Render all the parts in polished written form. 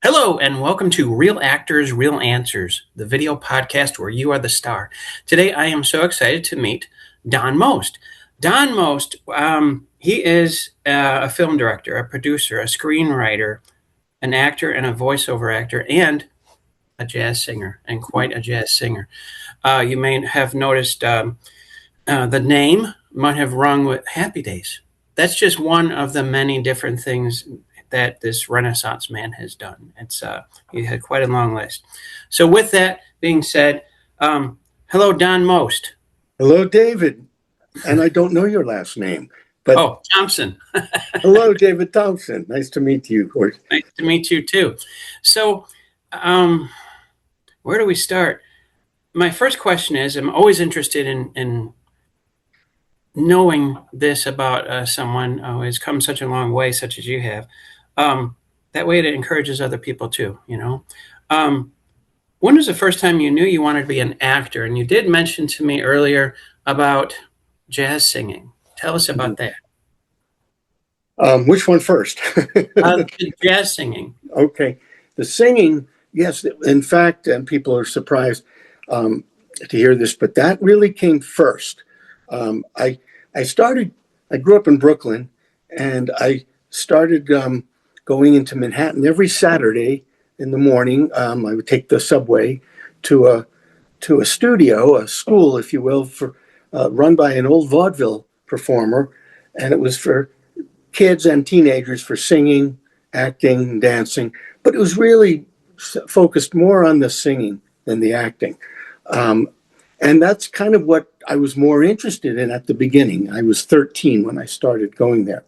Hello, and welcome to Real Actors, Real Answers, the video podcast where you are the star. Today, I am so excited to meet Don Most. Don Most, he is a film director, a producer, a screenwriter, an actor, and a voiceover actor, and a jazz singer, and quite a jazz singer. You may have noticed the name might have rung with Happy Days. That's just one of the many different things that this Renaissance man has done. He had quite a long list. So with that being said, hello, Don Most. Hello, David. And I don't know your last name, but Thompson. hello, David Thompson. Nice to meet you. Nice to meet you too. So, where do we start? My first question is, I'm always interested in knowing this about someone who has come such a long way, such as you have. That way it encourages other people too, you know. When was the first time you knew you wanted to be an actor? And you did mention to me earlier about jazz singing. Tell us about that. Which one first? The jazz singing. Okay. The singing, yes, in fact, and people are surprised to hear this, but that really came first. I grew up in Brooklyn, and I started going into Manhattan every Saturday in the morning. I would take the subway to a studio, a school, if you will, for run by an old vaudeville performer, and it was for kids and teenagers for singing, acting, dancing, but it was really focused more on the singing than the acting. And that's kind of what I was more interested in at the beginning. I was 13 when I started going there.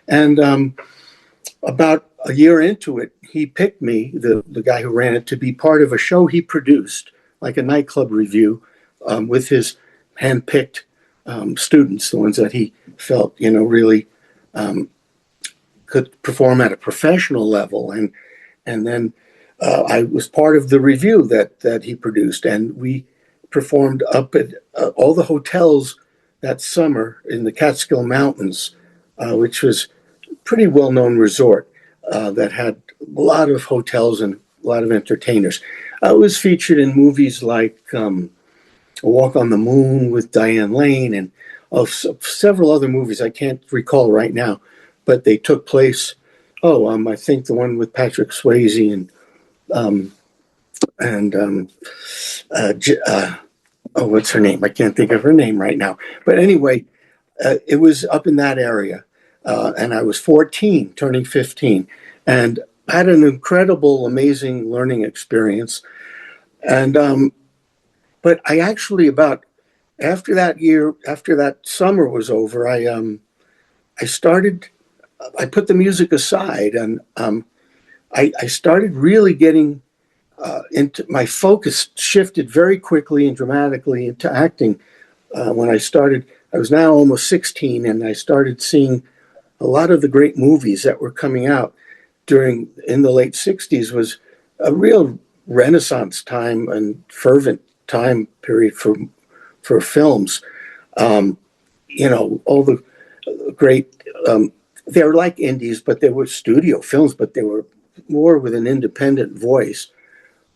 And about a year into it, he picked me, the guy who ran it, to be part of a show he produced, like a nightclub review, with his handpicked students, the ones that he felt, really could perform at a professional level. And then I was part of the review that he produced, and we performed up at all the hotels that summer in the Catskill Mountains, which was a pretty well-known resort that had a lot of hotels and a lot of entertainers. I was featured in movies like A Walk on the Moon with Diane Lane and several other movies I can't recall right now, but they took place. I think the one with Patrick Swayze what's her name? I can't think of her name right now. But anyway, it was up in that area. And I was 14, turning 15. And I had an incredible, amazing learning experience. And but I actually after that summer was over, I put the music aside, and I started really getting into my focus shifted very quickly and dramatically into acting when I started. I was now almost 16, and I started seeing a lot of the great movies that were coming out in the late 60s. Was a real renaissance time and fervent time period for films. All the great, they were like indies, but they were studio films, but they were more with an independent voice.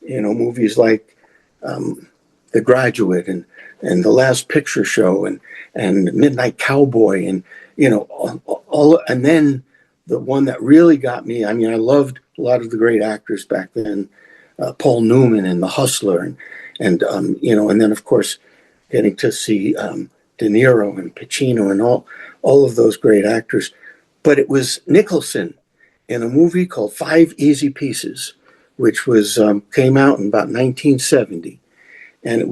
Movies like The Graduate and The Last Picture Show and Midnight Cowboy and all. And then the one that really got me, I loved a lot of the great actors back then, Paul Newman and The Hustler, and then of course getting to see De Niro and Pacino and all of those great actors. But it was Nicholson in a movie called Five Easy Pieces, which was came out in about 1970, and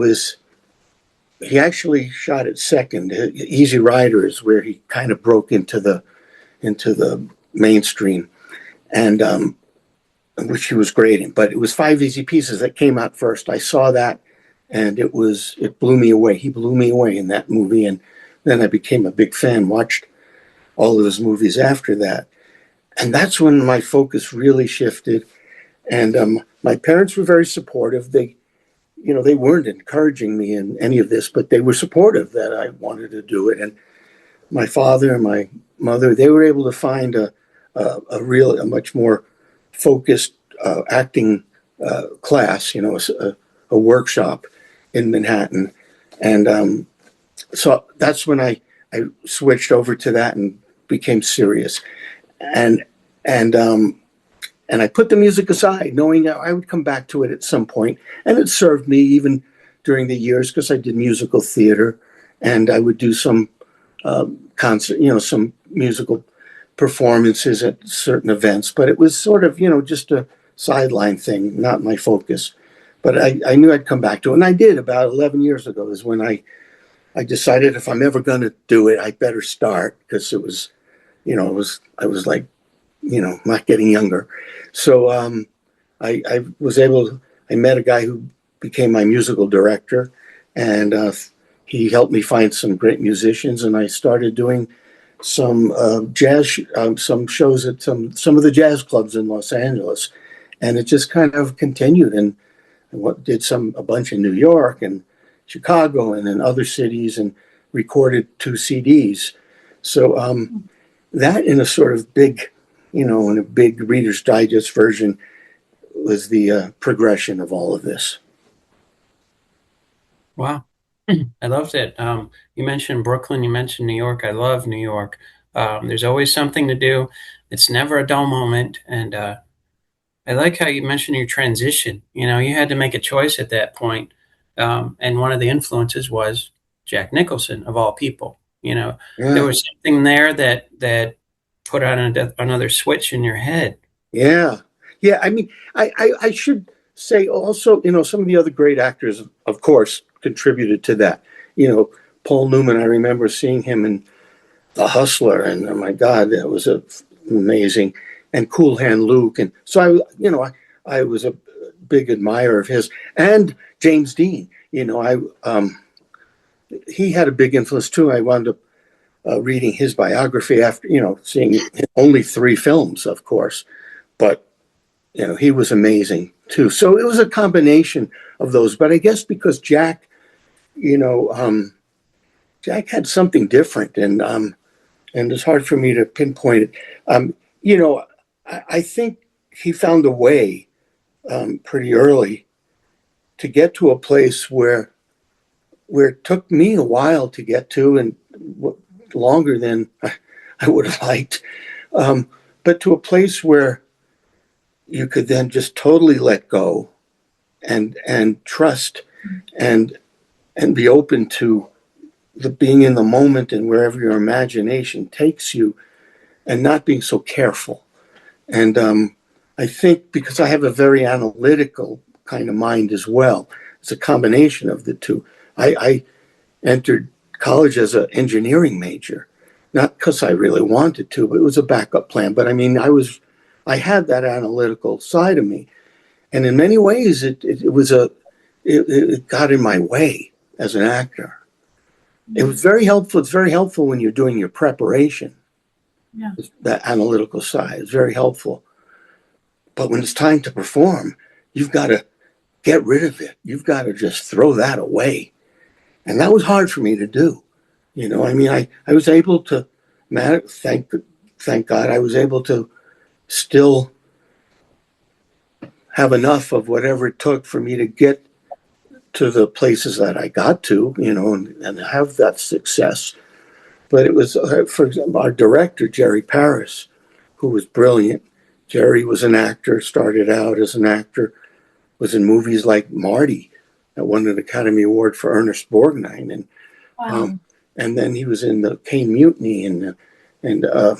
he actually shot it second. Easy Rider is where he kind of broke into the mainstream, and which he was great in. But it was Five Easy Pieces that came out first. I saw that, and it blew me away. He blew me away in that movie, and then I became a big fan. Watched all of his movies after that, and that's when my focus really shifted. And my parents were very supportive. They weren't encouraging me in any of this, but they were supportive that I wanted to do it. And my father and my mother, they were able to find a much more focused acting class, a workshop in Manhattan. And so that's when I switched over to that and became serious. And I put the music aside, knowing that I would come back to it at some point. And it served me even during the years, because I did musical theater, and I would do some concert, some musical performances at certain events. But it was sort of, just a sideline thing, not my focus. But I knew I'd come back to it. And I did. About 11 years ago is when I decided if I'm ever going to do it, I better start, because it was, I was like, not getting younger. So I met a guy who became my musical director, and he helped me find some great musicians, and I started doing some jazz, some shows at some of the jazz clubs in Los Angeles, and it just kind of continued, and did a bunch in New York and Chicago and in other cities, and recorded 2 CDs. So that, in a sort of big, in a big Reader's Digest version, was the progression of all of this. Wow. I loved it. You mentioned Brooklyn, you mentioned New York. I love New York. There's always something to do. It's never a dull moment. And I like how you mentioned your transition. You had to make a choice at that point. And one of the influences was Jack Nicholson, of all people. Yeah. There was something there that put on another switch in your head. Yeah. I mean, I should say also, some of the other great actors, of course, contributed to that. Paul Newman, I remember seeing him in The Hustler, and oh my God, that was amazing. And Cool Hand Luke. And so I was a big admirer of his. And James Dean, he had a big influence too. I wound up reading his biography after, seeing only 3 films, of course, but he was amazing too. So it was a combination of those. But I guess because Jack, Jack had something different, and it's hard for me to pinpoint it. I think he found a way pretty early to get to a place where it took me a while to get to, and longer than I would have liked, but to a place where you could then just totally let go and trust and be open to being in the moment and wherever your imagination takes you, and not being so careful. And I think because I have a very analytical kind of mind as well, it's a combination of the two. I entered college as an engineering major, not because I really wanted to, but it was a backup plan. But I mean, I had that analytical side of me, and in many ways, it got in my way as an actor. It was very helpful. It's very helpful when you're doing your preparation. Yeah. That analytical side is very helpful. But when it's time to perform, you've got to get rid of it. You've got to just throw that away. And that was hard for me to do. I was able to, thank God, I was able to still have enough of whatever it took for me to get to the places that I got to, and have that success. But it was, for example, our director, Jerry Paris, who was brilliant. Jerry was an actor, started out as an actor, was in movies like Marty, that won an Academy Award for Ernest Borgnine. And Wow. and then he was in the Caine Mutiny and a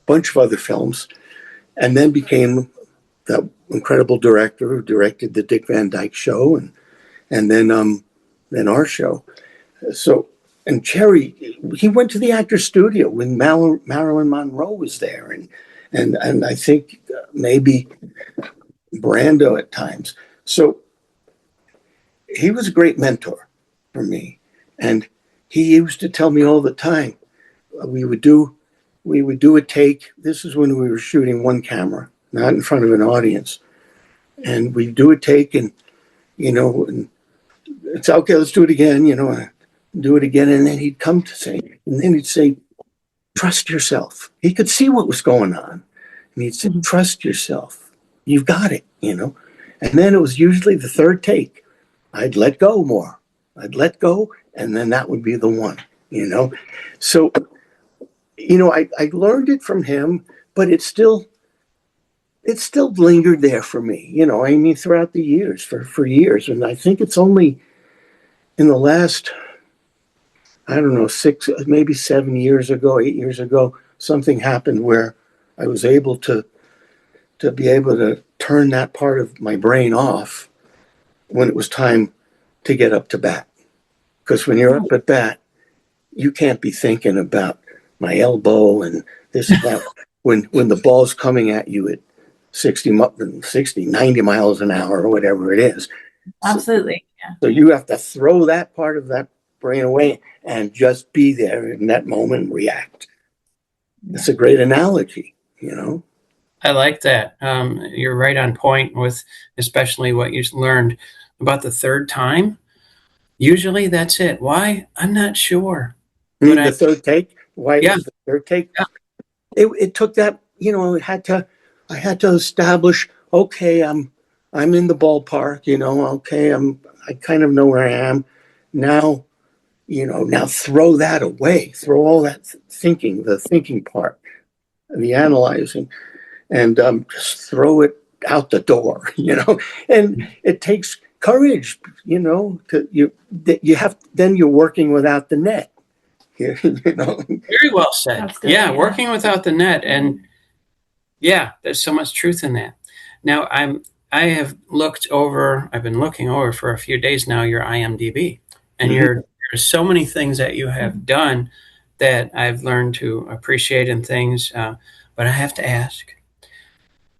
bunch of other films, and then became that incredible director who directed the Dick Van Dyke Show and then our show. So, and Jerry, he went to the Actors Studio when Marilyn Monroe was there, and I think maybe Brando at times. So he was a great mentor for me, and he used to tell me all the time, we would do a take. This is when we were shooting one camera, not in front of an audience, and we'd do a take, and and it's okay, let's do it again, do it again. And then he'd come to say, trust yourself. He could see what was going on. And he'd say, trust yourself. you've got it, And then it was usually the third take. I'd let go more. I'd let go, and then that would be the one, So, I learned it from him, but it still lingered there for me, throughout the years, for years. And I think it's only in the last, I don't know, 6, maybe 7 years ago, 8 years ago, something happened where I was able to be able to turn that part of my brain off when it was time to get up to bat. Because when you're up at bat, you can't be thinking about my elbow and this and that when the ball's coming at you at 60, 90 miles an hour or whatever it is. Absolutely. Yeah. So you have to throw that part of that brain away and just be there in that moment and react. It's a great analogy, I like that. You're right on point with especially what you learned about the third time. Usually that's it. Why? I'm not sure. But third take? Why Yeah. was the third take? Yeah. It took that, I had to establish, okay, I'm in the ballpark, okay, I kind of know where I am. Now, now throw that away. Throw all that thinking, the thinking part, the analyzing, and just throw it out the door, And it takes courage, then you're working without the net. Very well said. Yeah, working without the net, and there's so much truth in that. Now I've been looking over for a few days now your IMDb, and there's so many things that you have done that I've learned to appreciate and things. But I have to ask,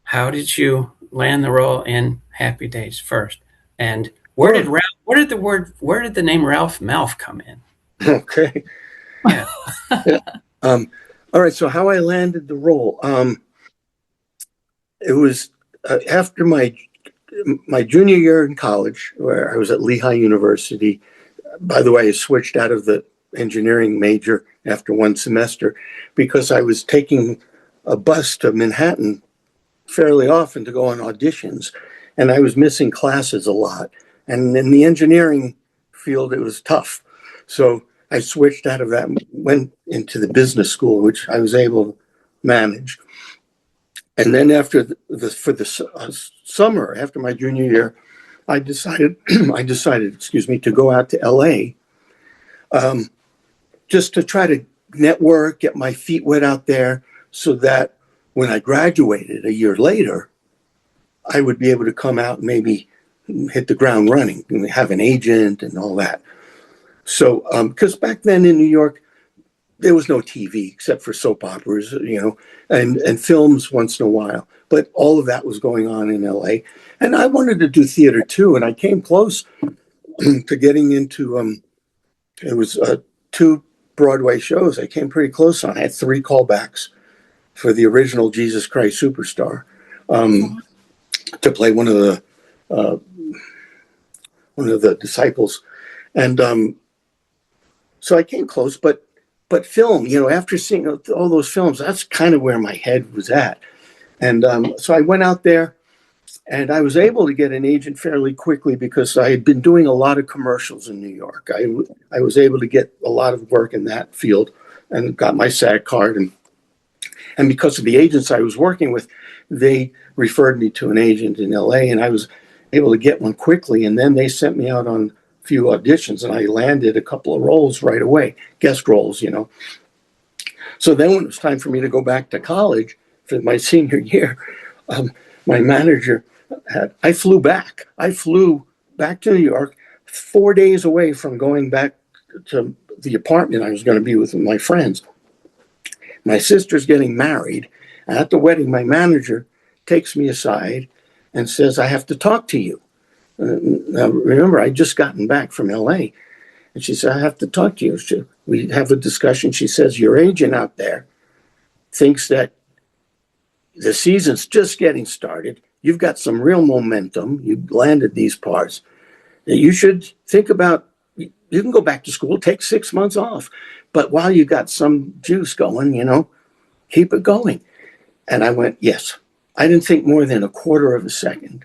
how did you land the role in Happy Days first? And where did the name Ralph Malph come in? Okay. Yeah. All right. So how I landed the role, it was after my junior year in college, where I was at Lehigh University. By the way, I switched out of the engineering major after one semester because I was taking a bus to Manhattan fairly often to go on auditions, and I was missing classes a lot. And in the engineering field, it was tough. So I switched out of that and went into the business school, which I was able to manage. And then after for the summer, after my junior year, I decided, to go out to LA, just to try to network, get my feet wet out there, so that when I graduated a year later, I would be able to come out and maybe hit the ground running and have an agent and all that. So, because back then in New York, there was no TV except for soap operas, and films once in a while. But all of that was going on in LA. And I wanted to do theater too. And I came close to getting into, it was 2 Broadway shows. I came pretty close on. I had 3 callbacks for the original Jesus Christ Superstar, to play one of the disciples. And so I came close, but film, after seeing all those films, that's kind of where my head was at. And so I went out there, and I was able to get an agent fairly quickly because I had been doing a lot of commercials in New York. I was able to get a lot of work in that field and got my SAG card. And because of the agents I was working with, they referred me to an agent in LA, and I was able to get one quickly. And then they sent me out on a few auditions, and I landed a couple of roles right away, guest roles, So then when it was time for me to go back to college for my senior year, my manager I flew back. I flew back to New York 4 days away from going back to the apartment I was going to be with my friends. My sister's getting married. And at the wedding, my manager takes me aside and says, I have to talk to you. Now, remember, I'd just gotten back from LA. And she said, I have to talk to you. We have a discussion. She says, your agent out there thinks that the season's just getting started. You've got some real momentum. You've landed these parts. You should think about, you can go back to school, take 6 months off. But while you got some juice going, keep it going. And I went, yes, I didn't think more than a quarter of a second.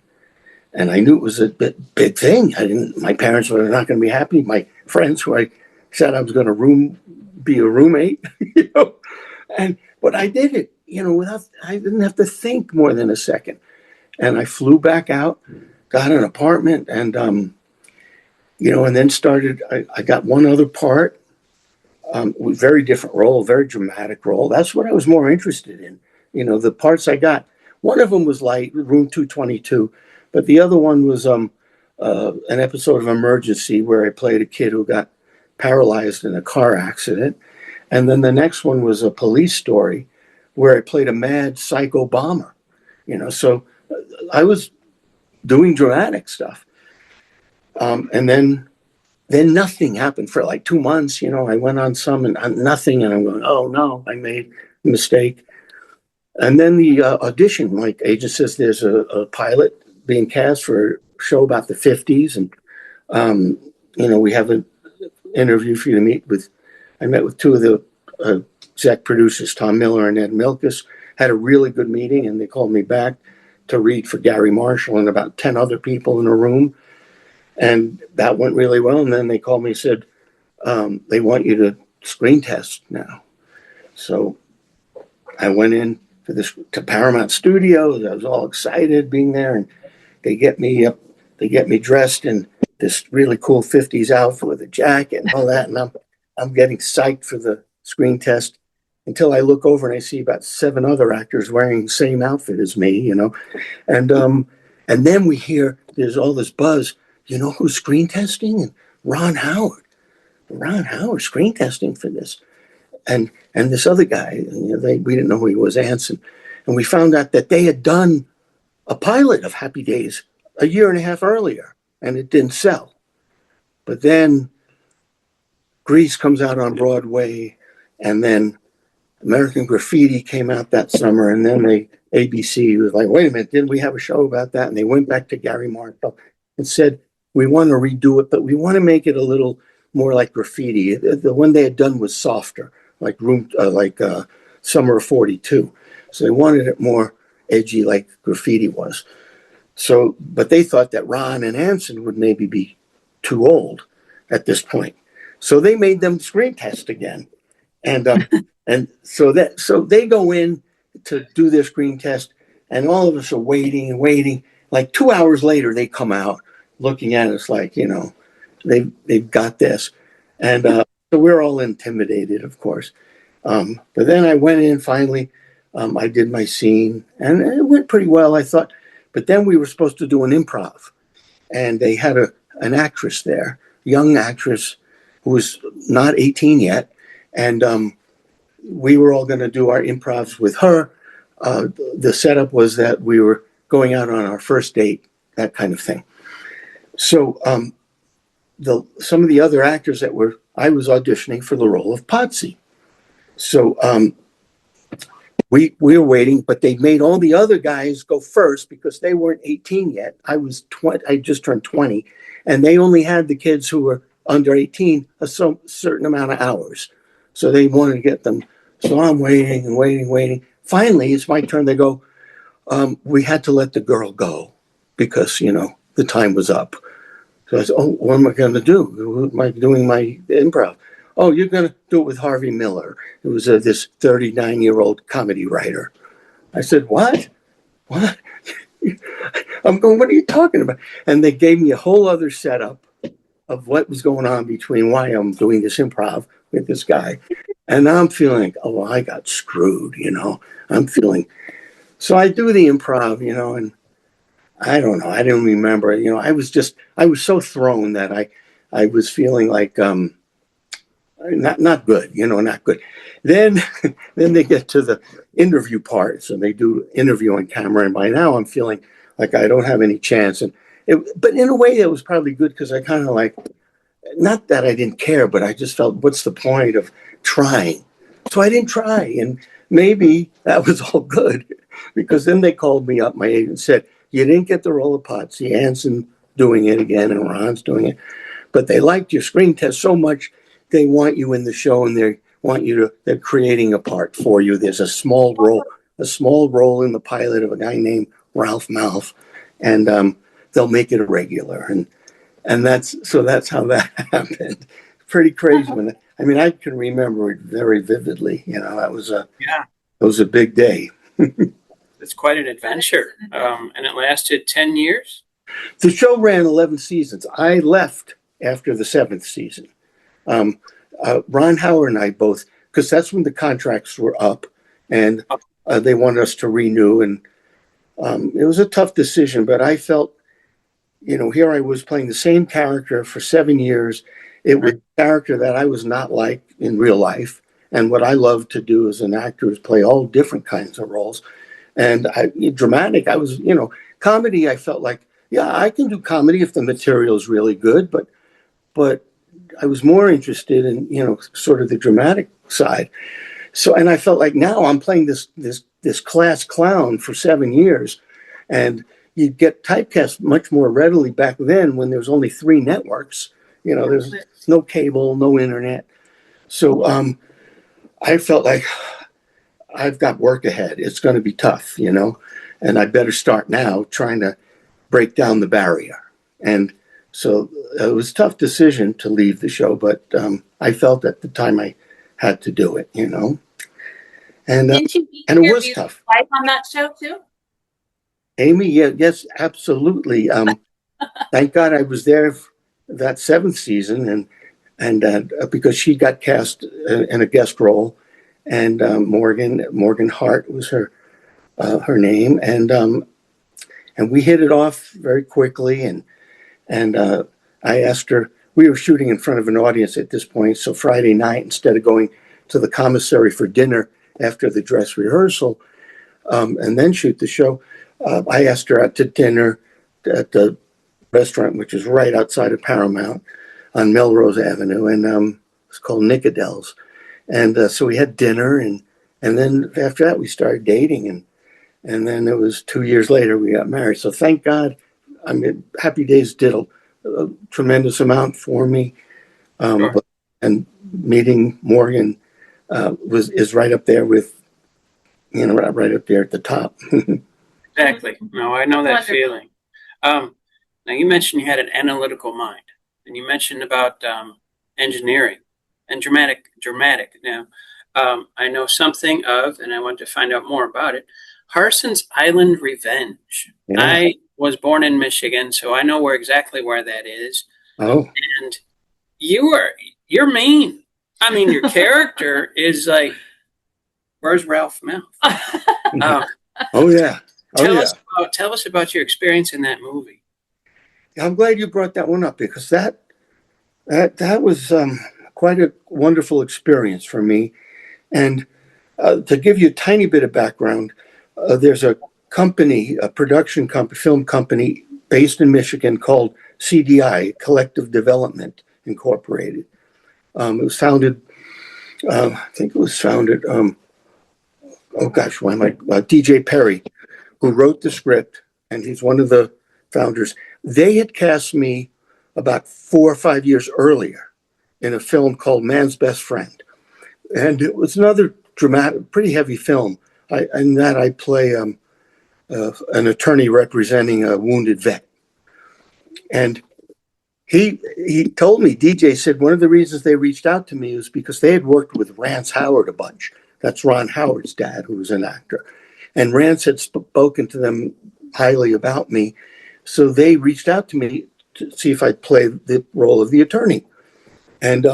And I knew it was a big thing. My parents were not going to be happy. My friends who I said I was going to be a roommate, but I did it, I didn't have to think more than a second. And I flew back out, got an apartment, and, and then I got one other part, very different role, very dramatic role. That's what I was more interested in. The parts I got, one of them was light, Room 222, but the other one was an episode of Emergency where I played a kid who got paralyzed in a car accident. And then the next one was a police story where I played a mad psycho bomber. So I was doing dramatic stuff. And then nothing happened for like 2 months. I went on some and nothing. And I'm going, oh no, I made a mistake. And then the audition, like agent says, there's a pilot being cast for a show about the 50s. And, we have an interview for you to meet with. I met with two of the exec producers, Tom Miller and Ed Milkus, had a really good meeting, and they called me back to read for Gary Marshall and about 10 other people in a room. And that went really well. And then they called me and said, they want you to screen test now. So I went in to Paramount Studios. I was all excited being there, and they get me up, they get me dressed in this really cool 50s outfit with a jacket and all that. And I'm getting psyched for the screen test until I look over and I see about 7 other actors wearing the same outfit as me, and then we hear there's all this buzz. Who's screen testing? And Ron Howard screen testing for this. And this other guy, we didn't know who he was, Anson. And we found out that they had done a pilot of Happy Days a year and a half earlier, and it didn't sell. But then Grease comes out on Broadway, and then American Graffiti came out that summer, and then ABC was like, wait a minute, didn't we have a show about that? And they went back to Gary Marshall and said, we want to redo it, but we want to make it a little more like Graffiti. The one they had done was softer, like Summer of 42. So they wanted it more edgy like Graffiti was. So, but they thought that Ron and Anson would maybe be too old at this point. So they made them screen test again. And so they go in to do their screen test, and all of us are waiting. Like 2 hours later, they come out looking at us like, they've got this. And so we're all intimidated, of course. But then I went in finally. I did my scene, and it went pretty well, I thought. But then we were supposed to do an improv, and they had an actress there, young actress who was not 18 yet, and we were all going to do our improvs with her. The setup was that we were going out on our first date, that kind of thing. So some of the other actors I was auditioning for the role of Potsy. So we were waiting, but they made all the other guys go first because they weren't 18 yet. I was 20. I just turned 20, and they only had the kids who were under 18 a certain amount of hours. So they wanted to get them. So I'm waiting and waiting. Finally, it's my turn. They go, we had to let the girl go because, the time was up. So I said, oh, what am I going to do? What am I doing my improv? Oh, you're going to do it with Harvey Miller. It was this 39-year-old comedy writer. I said, what? I'm going, what are you talking about? And they gave me a whole other setup of what was going on between why I'm doing this improv with this guy. And I'm feeling, oh, I got screwed, I'm feeling. So I do the improv, and I don't know. I didn't remember. I was so thrown that I was feeling like not good, not good. Then they get to the interview part. So they do interview on camera. And by now I'm feeling like I don't have any chance. But in a way it was probably good because I kind of like, not that I didn't care, but I just felt, what's the point of trying? So I didn't try. And maybe that was all good because then they called me up, my agent said, you didn't get the role of Potsy. Anson doing it again and Ron's doing it. But they liked your screen test so much, they want you in the show and they're creating a part for you. There's a small role, a small role in the pilot of a guy named Ralph Malph, and they'll make it a regular. And that's how that happened. Pretty crazy. I can remember it very vividly. That was a big day. It's quite an adventure. And it lasted 10 years? The show ran 11 seasons. I left after the 7th season. Ron Howard and I both, because that's when the contracts were up, and they wanted us to renew. And it was a tough decision, but I felt, here I was playing the same character for 7 years. It was a character that I was not like in real life. And what I love to do as an actor is play all different kinds of roles. And dramatic, I was, comedy, I felt like, yeah, I can do comedy if the material is really good, but I was more interested in, sort of the dramatic side. So, and I felt like now I'm playing this class clown for 7 years, and you get typecast much more readily back then when there's only 3 networks. There's no cable, no internet. So I felt like I've got work ahead. It's going to be tough, and I better start now trying to break down the barrier. And so it was a tough decision to leave the show, but I felt at the time I had to do it, And Didn't you and it was tough. Wife on that show too? Amy, yes, absolutely. Thank God I was there that 7th season, and because she got cast in a guest role, and Morgan Hart was her name, and we hit it off very quickly, and I asked her. We were shooting in front of an audience at this point, so Friday night, instead of going to the commissary for dinner after the dress rehearsal, and then shoot the show, I asked her out to dinner at the restaurant, which is right outside of Paramount on Melrose Avenue, and it's called Nickadel's. And so we had dinner, and then after that we started dating, and then it was 2 years later we got married. So thank God, Happy Days did a tremendous amount for me, Sure. and meeting Morgan is right up there with, right up there at the top. Exactly. No, I know that feeling. Now, you mentioned you had an analytical mind, and you mentioned about engineering and dramatic. Now, I know something of, and I want to find out more about it, Harson's Island Revenge. Yeah. I was born in Michigan, so I know exactly where that is. Oh. And you're mean. I mean, your character is like, where's Ralph Malph? Oh yeah. Tell us about your experience in that movie. I'm glad you brought that one up, because that was quite a wonderful experience for me. And to give you a tiny bit of background, there's a company, a production company, film company based in Michigan called CDI, Collective Development Incorporated. It was founded, DJ Perry, who wrote the script, and he's one of the founders. They had cast me about 4 or 5 years earlier in a film called Man's Best Friend. And it was another dramatic, pretty heavy film. In that I play an attorney representing a wounded vet. And he told me, DJ said, one of the reasons they reached out to me was because they had worked with Rance Howard a bunch. That's Ron Howard's dad, who was an actor. And Rance had spoken to them highly about me. So they reached out to me to see if I'd play the role of the attorney. And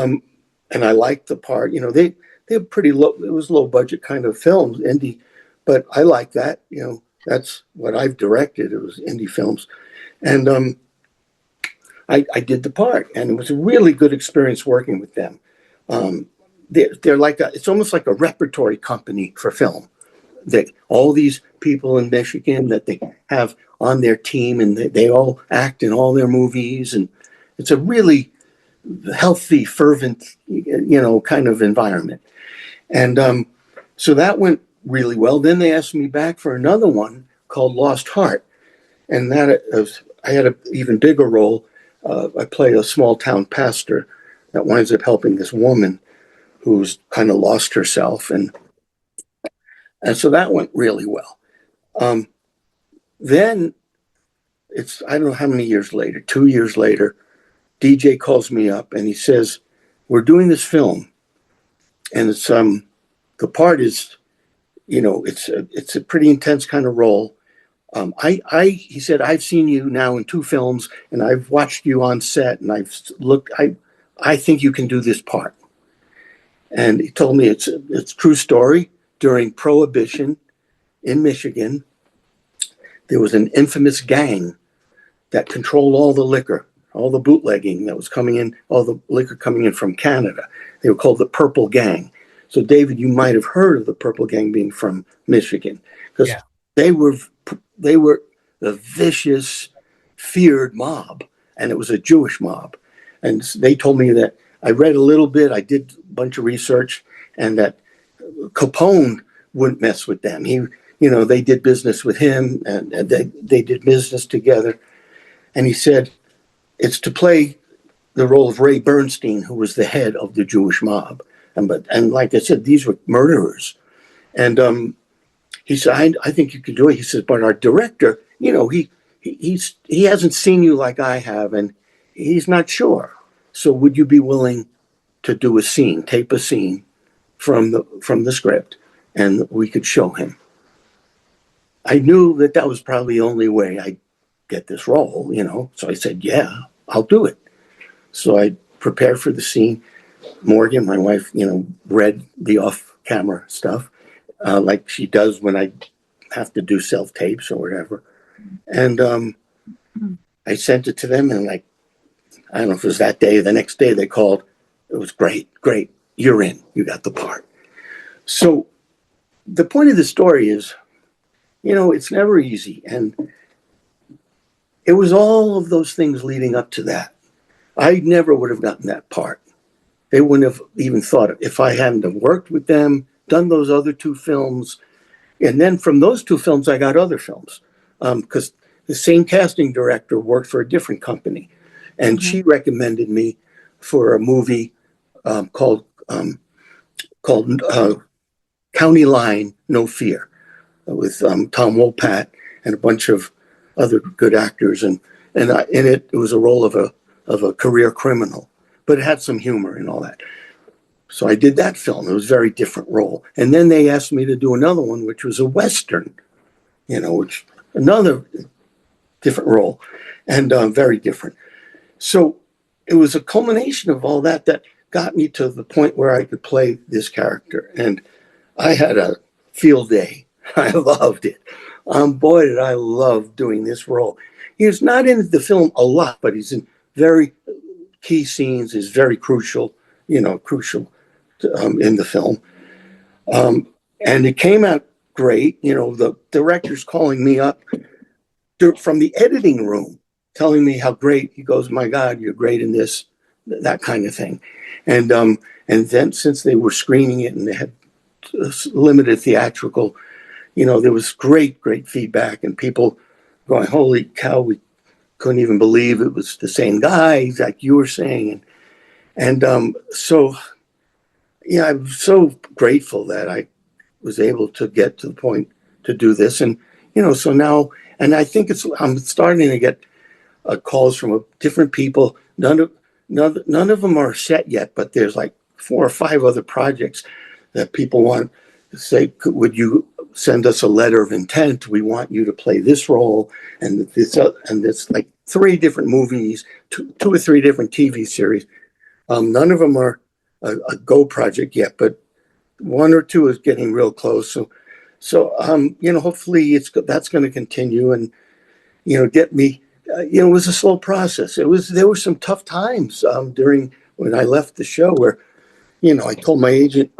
I liked the part. They were pretty low. It was low budget kind of films, indie, but I like that. That's what I've directed. It was indie films. And I did the part, and it was a really good experience working with them. They're like it's almost like a repertory company for film. All these people in Michigan that they have on their team, and they all act in all their movies, and it's a really healthy, fervent, kind of environment. And so that went really well. Then they asked me back for another one called Lost Heart, and I had an even bigger role. I play a small town pastor that winds up helping this woman who's kind of lost herself, and And so that went really well. Then I don't know how many years later, 2 years later, DJ calls me up and he says, we're doing this film. And it's, the part is, it's a pretty intense kind of role. He said, I've seen you now in 2 films and I've watched you on set and I think you can do this part. And he told me it's a true story. During Prohibition in Michigan, there was an infamous gang that controlled all the liquor, all the bootlegging that was coming in, all the liquor coming in from Canada. They were called the Purple Gang. So, David, you might have heard of the Purple Gang being from Michigan, because they were the vicious, feared mob, and it was a Jewish mob. And they told me that I read a little bit, I did a bunch of research, and that Capone wouldn't mess with them. They did business with him, and they did business together. And he said, it's to play the role of Ray Bernstein, who was the head of the Jewish mob. And like I said, these were murderers. And he said, I think you can do it. He says, but our director, he hasn't seen you like I have, and he's not sure. So would you be willing to do a scene, tape a scene from the script, and we could show him? I knew that was probably the only way I'd get this role, So I said, yeah, I'll do it. So I prepared for the scene. Morgan, my wife, read the off-camera stuff, like she does when I have to do self-tapes or whatever. And I sent it to them, and I don't know if it was that day or the next day they called. It was great, you're in, you got the part. So the point of the story is, it's never easy. And it was all of those things leading up to that. I never would have gotten that part. They wouldn't have even thought of, if I hadn't have worked with them, done those other 2 films. And then from those 2 films, I got other films, because the same casting director worked for a different company. And she recommended me for a movie called County Line, No Fear, with Tom Wopat and a bunch of other good actors. And in it was a role of a career criminal, but it had some humor and all that. So I did that film. It was a very different role. And then they asked me to do another one, which was a Western, which another different role, and very different. So it was a culmination of all that got me to the point where I could play this character. And I had a field day. I loved it. Boy, did I love doing this role. He's not in the film a lot, but he's in very key scenes, is very crucial in the film. And it came out great. The director's calling me up from the editing room, telling me how great. He goes, my God, you're great in this, that kind of thing. And then since they were screening it and they had limited theatrical, there was great feedback, and people going, holy cow, we couldn't even believe it was the same guy, like you were saying. And so, yeah, I'm so grateful that I was able to get to the point to do this. And, so now, and I think I'm starting to get calls from different people. None of them are set yet, but there's like 4 or 5 other projects that people want to say, would you send us a letter of intent? We want you to play this role and this like 3 different movies, 2 or 3 different TV series. None of them are a go project yet, but 1 or 2 is getting real close. So hopefully that's going to continue and, get me, it was a slow process. There were some tough times during when I left the show where, I told my agent,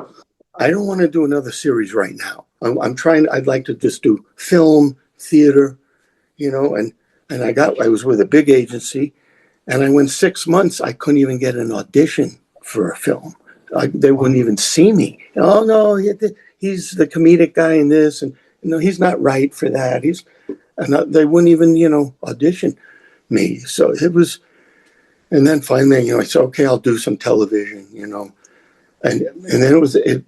I don't want to do another series right now. I'd like to just do film, theater, and I was with a big agency, and I went 6 months, I couldn't even get an audition for a film. They wouldn't even see me. Oh no, he's the comedic guy in this, and he's not right for that. They wouldn't even, audition me. So it was, and then finally, I said, okay, I'll do some television, and then it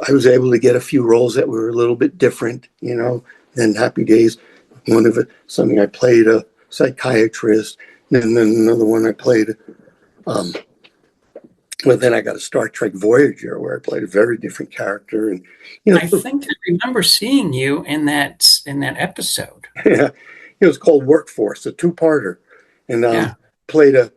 I was able to get a few roles that were a little bit different, than Happy Days. One of it, something I played a psychiatrist, and then another one I played. Well, then I got a Star Trek Voyager where I played a very different character, and I think I remember seeing you in that episode. Yeah, it was called Workforce, a two-parter, and played a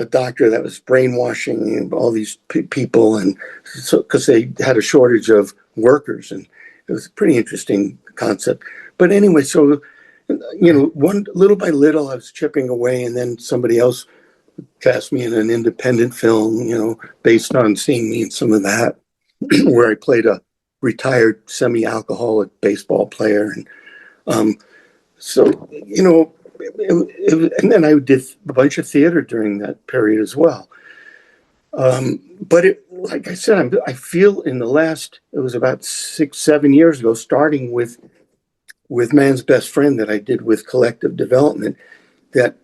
doctor that was brainwashing all these people, and so because they had a shortage of workers, and it was a pretty interesting concept. But anyway, so one little by little, I was chipping away, and then somebody else cast me in an independent film, based on seeing me in some of that, where I played a retired semi-alcoholic baseball player, and so and then I did a bunch of theater during that period as well. But like I said, I feel in the last, it was about 6-7 years ago, starting with Man's Best Friend that I did with Collective Development, that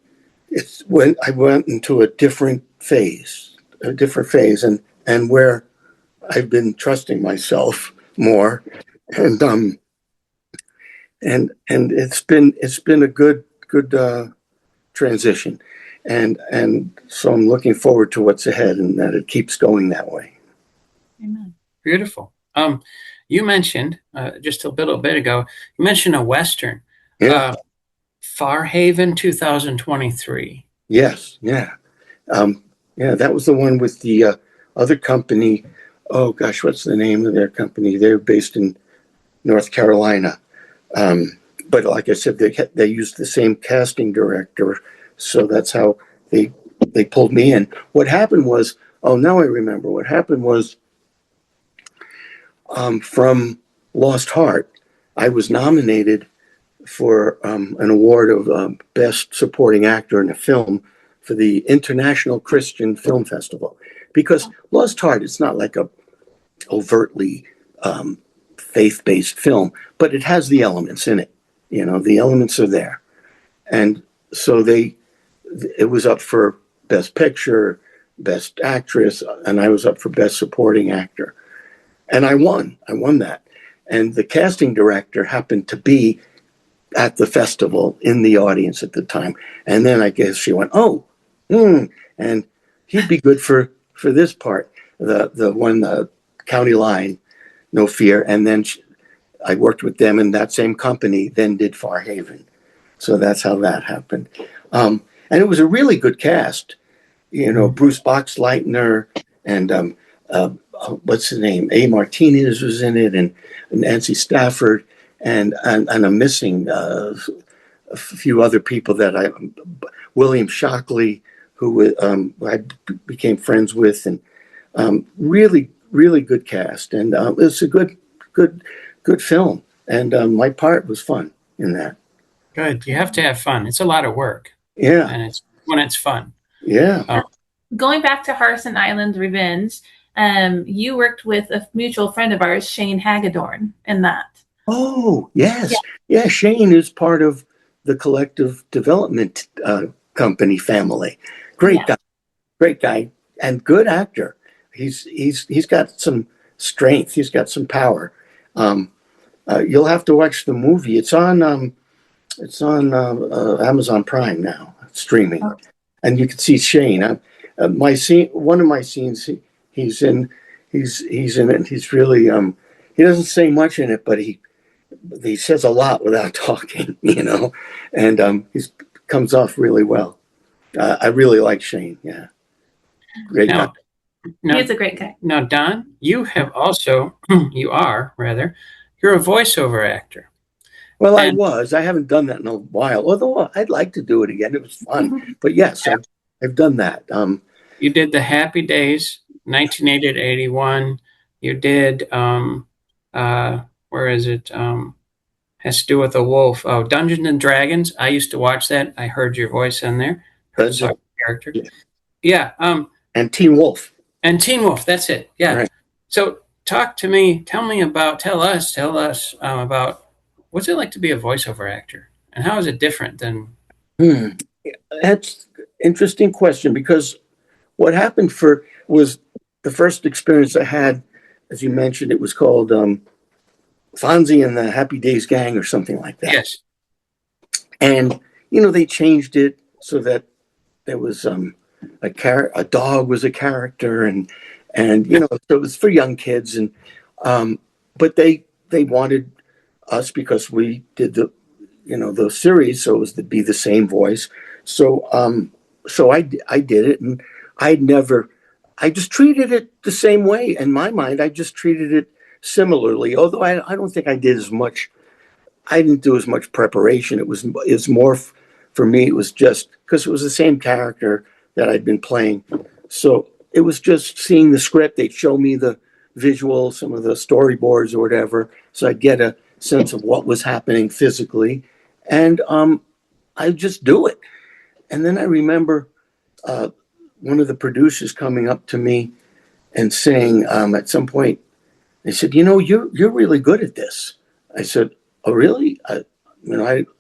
it's when I went into a different phase, and where I've been trusting myself more, and it's been a good transition, and so I'm looking forward to what's ahead, and that it keeps going that way. Amen. Beautiful. You mentioned just a little bit ago, you mentioned a Western. Yeah. Farhaven 2023. Yes. Yeah. That was the one with the other company. Oh gosh, what's the name of their company? They're based in North Carolina. But like I said, they used the same casting director, so that's how they pulled me in. What happened was, now I remember. What happened was, from Lost Heart, I was nominated for an award of Best Supporting Actor in a Film for the International Christian Film Festival, because Lost Heart, it's not like a overtly faith-based film, but it has the elements in it. The elements are there. And so it was up for Best Picture, Best Actress, and I was up for Best Supporting Actor. And I won that. And the casting director happened to be at the festival in the audience at the time. And then I guess she went, and he'd be good for this part, the one, the County Line, No Fear. And then I worked with them in that same company, then did Farhaven. So that's how that happened. And it was a really good cast. Bruce Boxleitner and what's his name? A. Martinez was in it, and Nancy Stafford, and I'm missing a few other people that William Shockley, who I became friends with, and really, really good cast. And it's a good film. And my part was fun in that. Good. You have to have fun. It's a lot of work. Yeah. And it's when it's fun. Yeah. Going back to Harrison Island Revenge, you worked with a mutual friend of ours, Shane Hagedorn, in that. Oh, yes. Yeah, Shane is part of the Collective Development company family. Great guy, and good actor. He's got some strength. He's got some power. You'll have to watch the movie. It's on Amazon Prime now, streaming, and you can see Shane. One of my scenes, he's in it. And he's really he doesn't say much in it, but he says a lot without talking, and he comes off really well. I really like Shane. Yeah, great guy. He's a great guy. Now, Don, you're a voiceover actor. Well, I haven't done that in a while, although I'd like to do it again. It was fun. But yes, I've done that. You did the Happy Days, 1980 to 81. You did, where is it? Has to do with a wolf. Oh, Dungeons and Dragons. I used to watch that. I heard your voice in there. That's a character. Yeah. And Teen Wolf. And Teen Wolf. That's it. Yeah. Right. So tell us about what's it like to be a voiceover actor, and how is it different than? That's an interesting question, because what happened was the first experience I had as you mentioned, it was called Fonzie and the Happy Days Gang or something like that. Yes. And, they changed it so that there was a dog was a character, and so it was for young kids, and but they wanted us, because we did the series, so it was to be the same voice. So I did it, and I just treated it the same way. In my mind, I just treated it similarly, although I don't think I did as much. I didn't do as much preparation. It was more for me. It was just because it was the same character that I'd been playing. So it was just seeing the script. They'd show me the visuals, some of the storyboards or whatever, so I'd get a sense of what was happening physically, and I just do it. And then I remember one of the producers coming up to me and saying at some point, they said, you're really good at this. I said, oh, really? I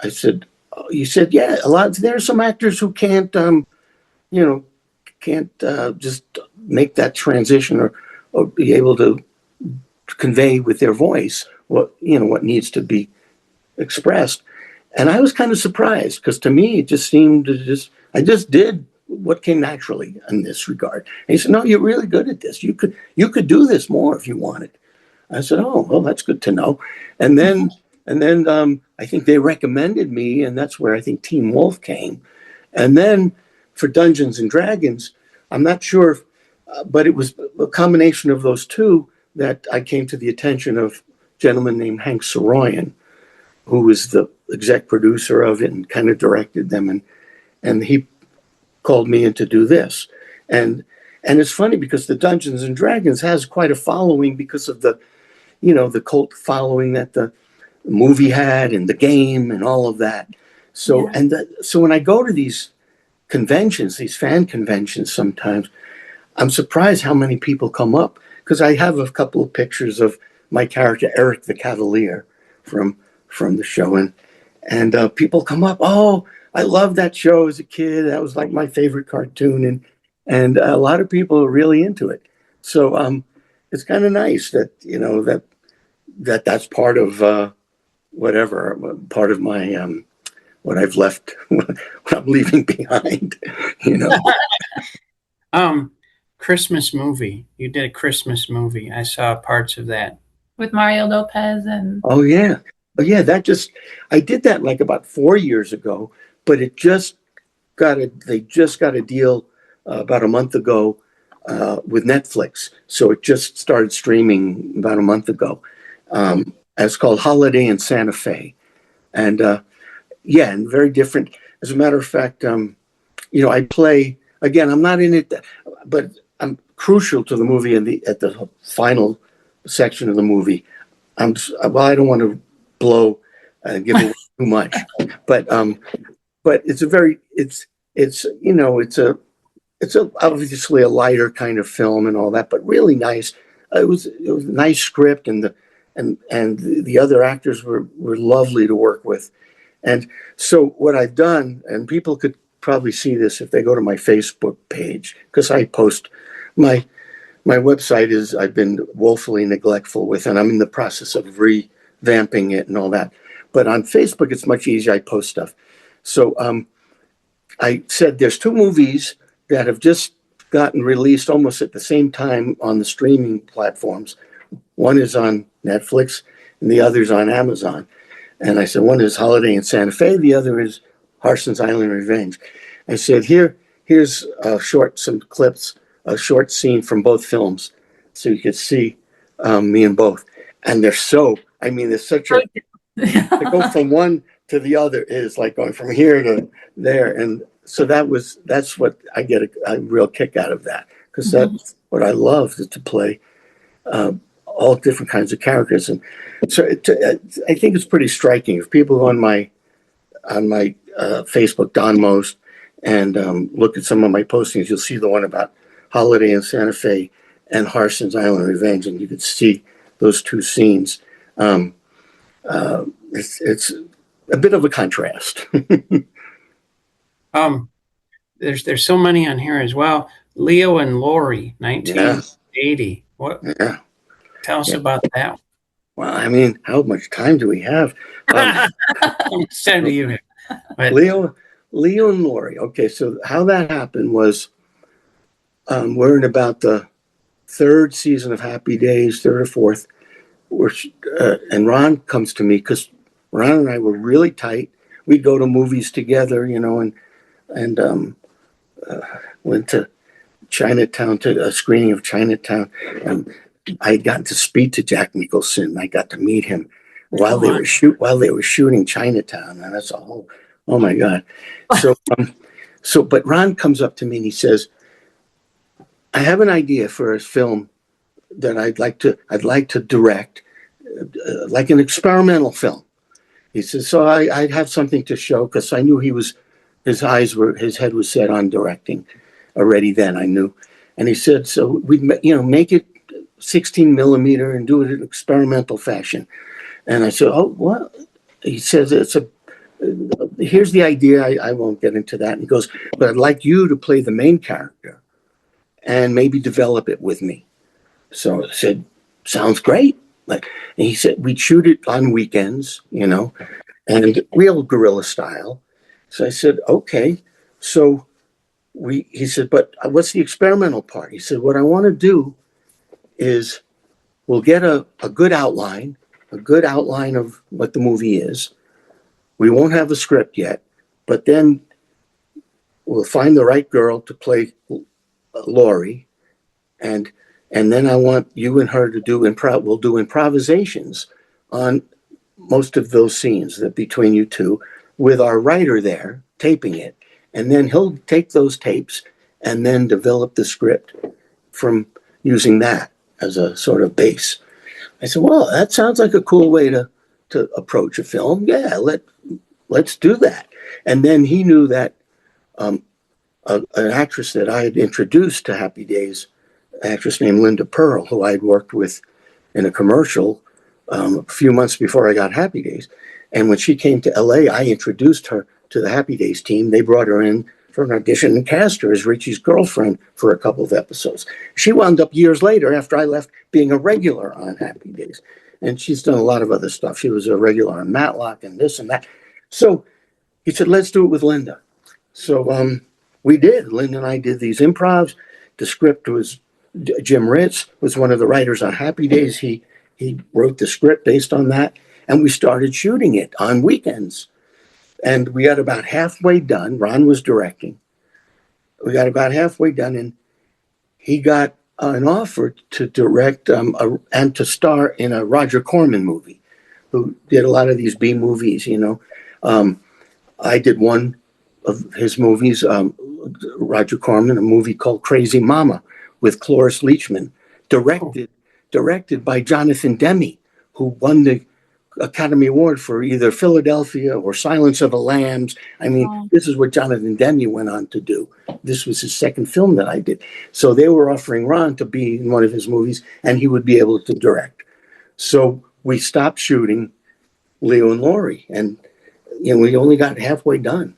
said, oh, you said, yeah, there are some actors who can't, just make that transition or be able to convey with their voice what needs to be expressed. And I was kind of surprised, because to me, it just seemed I just did what came naturally in this regard. And he said, no, you're really good at this. You could do this more if you wanted. I said, oh, well, that's good to know. And then I think they recommended me, and that's where I think Teen Wolf came. And then for Dungeons and Dragons, I'm not sure, but it was a combination of those two that I came to the attention of a gentleman named Hank Soroyan, who was the exec producer of it and kind of directed them. And he called me in to do this. And it's funny, because the Dungeons and Dragons has quite a following because of the cult following that the movie had, and the game and all of that. So, yeah. So when I go to these conventions, these fan conventions, sometimes I'm surprised how many people come up, because I have a couple of pictures of my character, Eric the Cavalier, from the show. And people come up, oh, I loved that show as a kid. That was like my favorite cartoon. And a lot of people are really into it. So it's kind of nice that, that's part of part of my, what I've left, what I'm leaving behind, Christmas movie. You did a Christmas movie. I saw parts of that. With Mario Lopez and... Oh, yeah. I did that like about 4 years ago, but they just got a deal about a month ago with Netflix. So it just started streaming about a month ago. It's called Holiday in Santa Fe. And and very different. As a matter of fact, I play, again, I'm not in it, but I'm crucial to the movie at the final section of the movie. I don't want to blow and give away too much, but it's obviously a lighter kind of film and all that, but really nice. It was a nice script, and the other actors were lovely to work with. And so what I've done, and people could probably see this if they go to my Facebook page, because I post my website I've been woefully neglectful with, and I'm in the process of revamping it and all that. But on Facebook, it's much easier. I post stuff. So I said there's two movies that have just gotten released almost at the same time on the streaming platforms. One is on Netflix and the other's on Amazon. And I said, one is Holiday in Santa Fe, the other is Harson's Island Revenge. I said, here's some clips, a short scene from both films, so you could see me in both. And there's such a, to go from one to the other is like going from here to there. And so that's what I get a real kick out of that, because that's what I love, is to play all different kinds of characters. And so I think it's pretty striking. If people go on my Facebook, Don Most, and look at some of my postings, you'll see the one about Holiday in Santa Fe and Harson's Island Revenge, and you could see those two scenes. It's a bit of a contrast. There's so many on here as well. Leo and Lori, 1980. Yeah. What? Yeah. Tell us Yeah. about that. Well, I mean, how much time do we have? Send to you. But Leo and Lori. Okay, so how that happened was we're in about the third season of Happy Days, third or fourth, and Ron comes to me because Ron and I were really tight. We'd go to movies together, and went to Chinatown to a screening of Chinatown, and I got to speak to Jack Nicholson. I got to meet him while they were shooting Chinatown, and that's a whole. Oh my God! But Ron comes up to me and he says, "I have an idea for a film that I'd like to direct, like an experimental film." He says, "So I'd have something to show," because I knew his head was set on directing already then. I knew, and he said, "So we'd make it 16 millimeter and do it in experimental fashion." And I said, "Oh, what?" He says, "Here's the idea. I won't get into that." And he goes, "But I'd like you to play the main character and maybe develop it with me." So I said, "Sounds great." And he said, "We'd shoot it on weekends, and real guerrilla style." So I said, "Okay." So he said, "But what's the experimental part?" He said, "What I want to do is we'll get a good outline of what the movie is. We won't have a script yet, but then we'll find the right girl to play Lori, and then I want you and her to we'll do improvisations on most of those scenes that between you two, with our writer there taping it, and then he'll take those tapes and then develop the script from using that as a sort of base." I said, "Well, that sounds like a cool way to approach a film. Yeah, let's do that." And then he knew that an actress that I had introduced to Happy Days, an actress named Linda Pearl, who I had worked with in a commercial a few months before I got Happy Days. And when she came to LA, I introduced her to the Happy Days team. They brought her in for an audition and cast her as Richie's girlfriend for a couple of episodes. She wound up years later, after I left, being a regular on Happy Days. And she's done a lot of other stuff. She was a regular on Matlock and this and that. So he said, "Let's do it with Linda." So we did. Linda and I did these improvs. The script was, Jim Ritz was one of the writers on Happy Days. He wrote the script based on that. And we started shooting it on weekends. And we got about halfway done. Ron was directing. We got about halfway done, and he got an offer to direct and to star in a Roger Corman movie, who did a lot of these B movies, I did one of his movies, Roger Corman, a movie called Crazy Mama with Cloris Leachman, directed by Jonathan Demme, who won the Academy Award for either Philadelphia or Silence of the Lambs. I mean, This is what Jonathan Demme went on to do. This was his second film that I did. So they were offering Ron to be in one of his movies, and he would be able to direct. So we stopped shooting Leo and Lori, and we only got halfway done.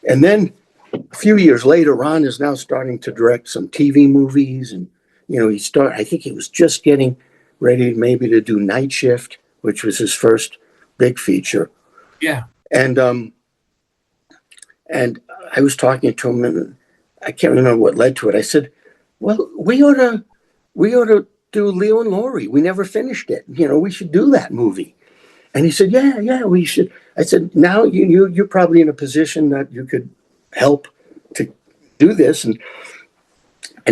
And then a few years later, Ron is now starting to direct some TV movies, and I think he was just getting ready maybe to do Night Shift, which was his first big feature. Yeah. And I was talking to him, and I can't remember what led to it. I said, "Well, we ought to do Leo and Lori. We never finished it. We should do that movie." And he said, "Yeah, we should." I said, "Now you're probably in a position that you could help to do this." And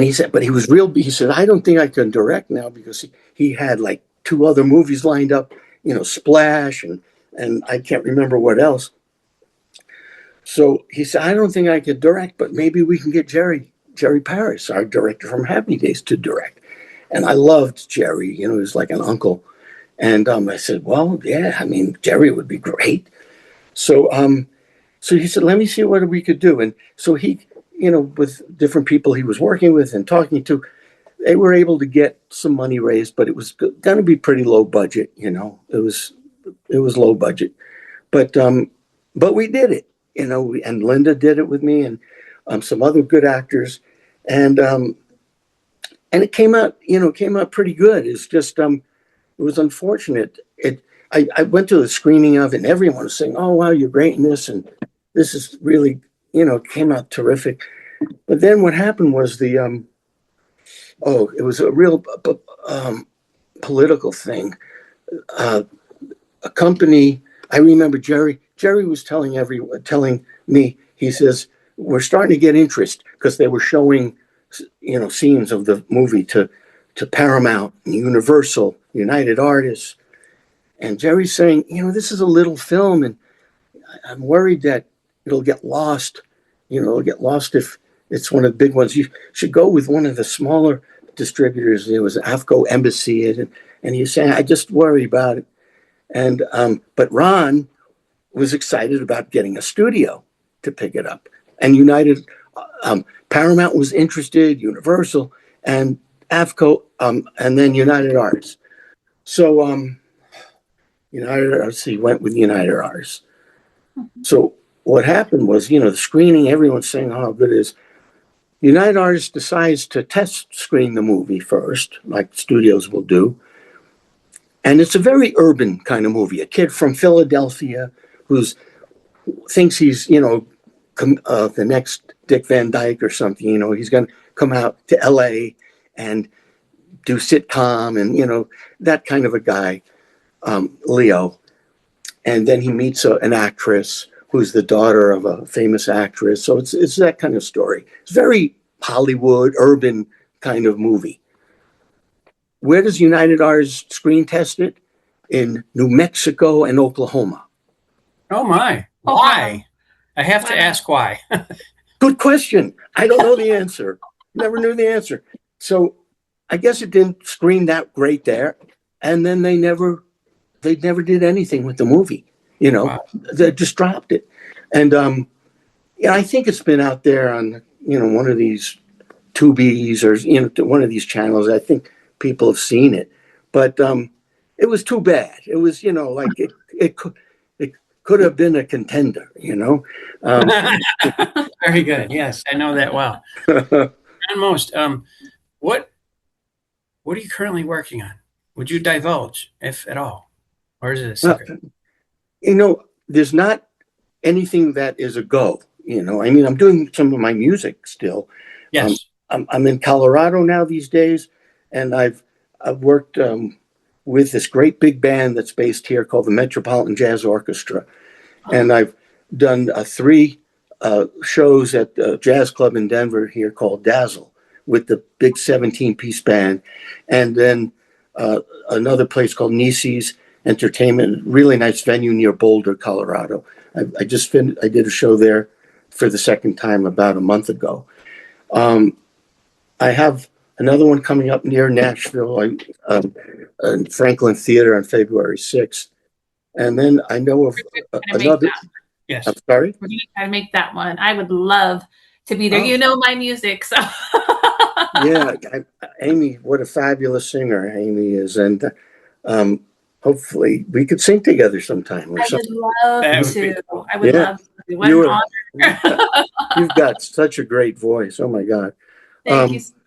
he said, but he said, "I don't think I can direct now," because he had like 2 other movies lined up, Splash and I can't remember what else. So he said, "I don't think I could direct, but maybe we can get Jerry Paris, our director from Happy Days, to direct." And I loved Jerry, he was like an uncle. And I said, "Well, yeah, I mean, Jerry would be great." So he said, "Let me see what we could do." And so he, with different people he was working with and talking to, they were able to get some money raised, but it was going to be pretty low budget. It was low budget, but we did it. And Linda did it with me, and some other good actors, and and it came out, pretty good. It's just, it was unfortunate. I went to the screening of it, and everyone was saying, "Oh, wow, you're great in this, and this is really, came out terrific." But then what happened was it was a real political thing. A company, I remember Jerry was telling me, he says, "We're starting to get interest," because they were showing, scenes of the movie to Paramount, Universal, United Artists. And Jerry's saying, "This is a little film, and I'm worried that it'll get lost. It'll get lost if it's one of the big ones. You should go with one of the smaller distributors." It was AFCO Embassy, and he's saying, "I just worry about it." And but Ron was excited about getting a studio to pick it up, and Paramount was interested, Universal, and AFCO, and then United Artists. So United Artists, he went with United Artists. So what happened was, the screening, everyone's saying how good it is. United Artists decides to test screen the movie first, like studios will do. And it's a very urban kind of movie. A kid from Philadelphia who thinks he's, the next Dick Van Dyke or something. He's going to come out to LA and do sitcom and, that kind of a guy, Leo. And then he meets an actress who's the daughter of a famous actress. So it's that kind of story. It's very Hollywood, urban kind of movie. Where does United Artists screen test it? In New Mexico and Oklahoma. Oh my! Why? I have to ask why. Good question. I don't know the answer. Never knew the answer. So I guess it didn't screen that great there, and then they never did anything with the movie. Wow. They just dropped it. And I think it's been out there on one of these Tubies or one of these channels. I think people have seen it, but it was too bad. It was like it could have been a contender. Very good. Yes, I know that well. And most, what are you currently working on? Would you divulge, if at all, or is it a secret? There's not anything that is a go. I'm doing some of my music still. Yes. I'm in Colorado now these days, and I've worked with this great big band that's based here called the Metropolitan Jazz Orchestra, and I've done 3 shows at the jazz club in Denver here called Dazzle with the big 17-piece band, and then another place called Nisi's Entertainment, really nice venue near Boulder, Colorado. I did a show there for the second time about a month ago. I have another one coming up near Nashville, in Franklin Theater on February 6th. And then I know of another. Yes. I'm sorry? We're going to try to make that one. I would love to be there. My music. So. Yeah. Amy, what a fabulous singer Amy is. And hopefully we could sing together sometime. I would love to. What an honor. You've got such a great voice. Oh, my God. Thank you so much.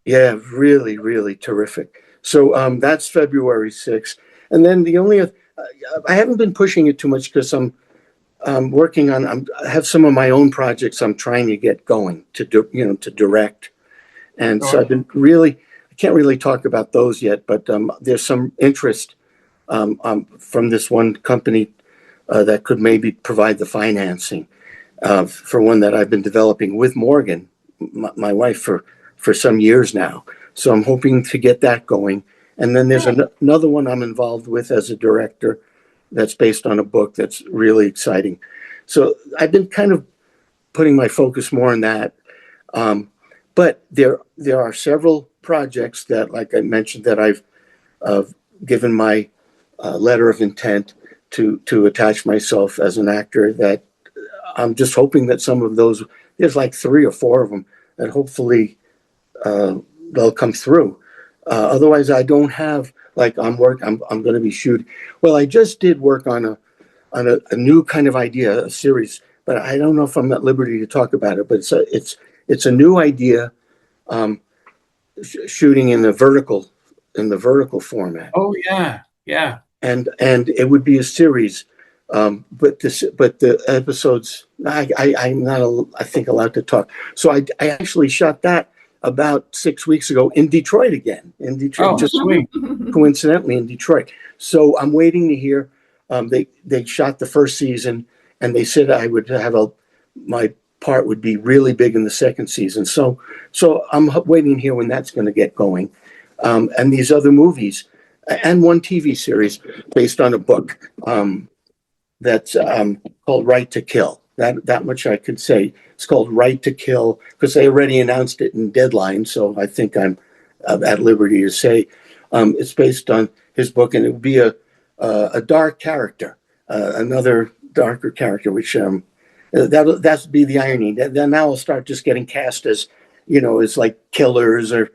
Yeah, really, really terrific. So that's February 6th. And then the only, I haven't been pushing it too much because I'm working on, I have some of my own projects I'm trying to get going to direct. And so I've been I can't really talk about those yet, but there's some interest from this one company that could maybe provide the financing for one that I've been developing with Morgan, my wife, for some years now. So I'm hoping to get that going. And then there's another one I'm involved with as a director that's based on a book that's really exciting. So I've been kind of putting my focus more on that. But there are several projects that, like I mentioned, that I've given my letter of intent to attach myself as an actor, that I'm just hoping that some of those, there's like 3 or 4 of them, that hopefully they'll come through. Otherwise, I don't have, I'm going to be shooting. Well, I just did work on a new kind of idea, a series, but I don't know if I'm at liberty to talk about it. But it's a new idea. shooting in the vertical format. Oh yeah, yeah. And it would be a series, but the episodes I'm not I think allowed to talk. So I actually shot that about 6 weeks ago in Detroit again. In Detroit, Oh, just sweet. coincidentally in Detroit. So I'm waiting to hear. They shot the first season, and they said I would have my part would be really big in the second season. So I'm waiting to hear when that's going to get going. And these other movies, and one TV series based on a book that's called Right to Kill. That much I could say. It's called Right to Kill because they already announced it in Deadline. So I think I'm at liberty to say it's based on his book, and it would be a dark character, another darker character, which that's be the irony. Then now I'll start just getting cast as, it's like killers or,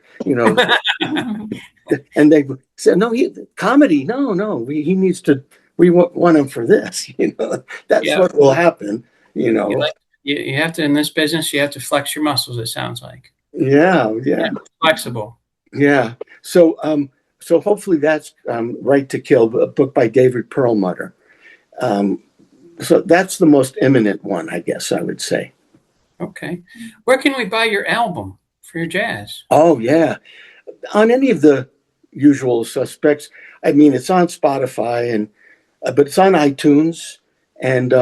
and they said, no, comedy. No, he needs to, we want him for this, that's Yeah. what will happen, You have to, in this business, you have to flex your muscles, it sounds like. Yeah. Flexible. Yeah. So hopefully that's Right to Kill, a book by David Perlmutter. So that's the most imminent one, I guess I would say. Okay. Where can we buy your album for your jazz? Oh, yeah. On any of the usual suspects. I mean, it's on Spotify, but it's on iTunes. And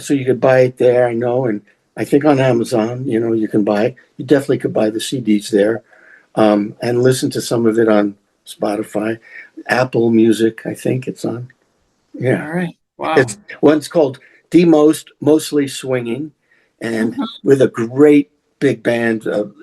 so you could buy it there, I know. And I think on Amazon, you can buy it. You definitely could buy the CDs there and listen to some of it on Spotify. Apple Music, I think it's on. Yeah. All right. Wow. One's called Mostly Swinging, and with a great big band of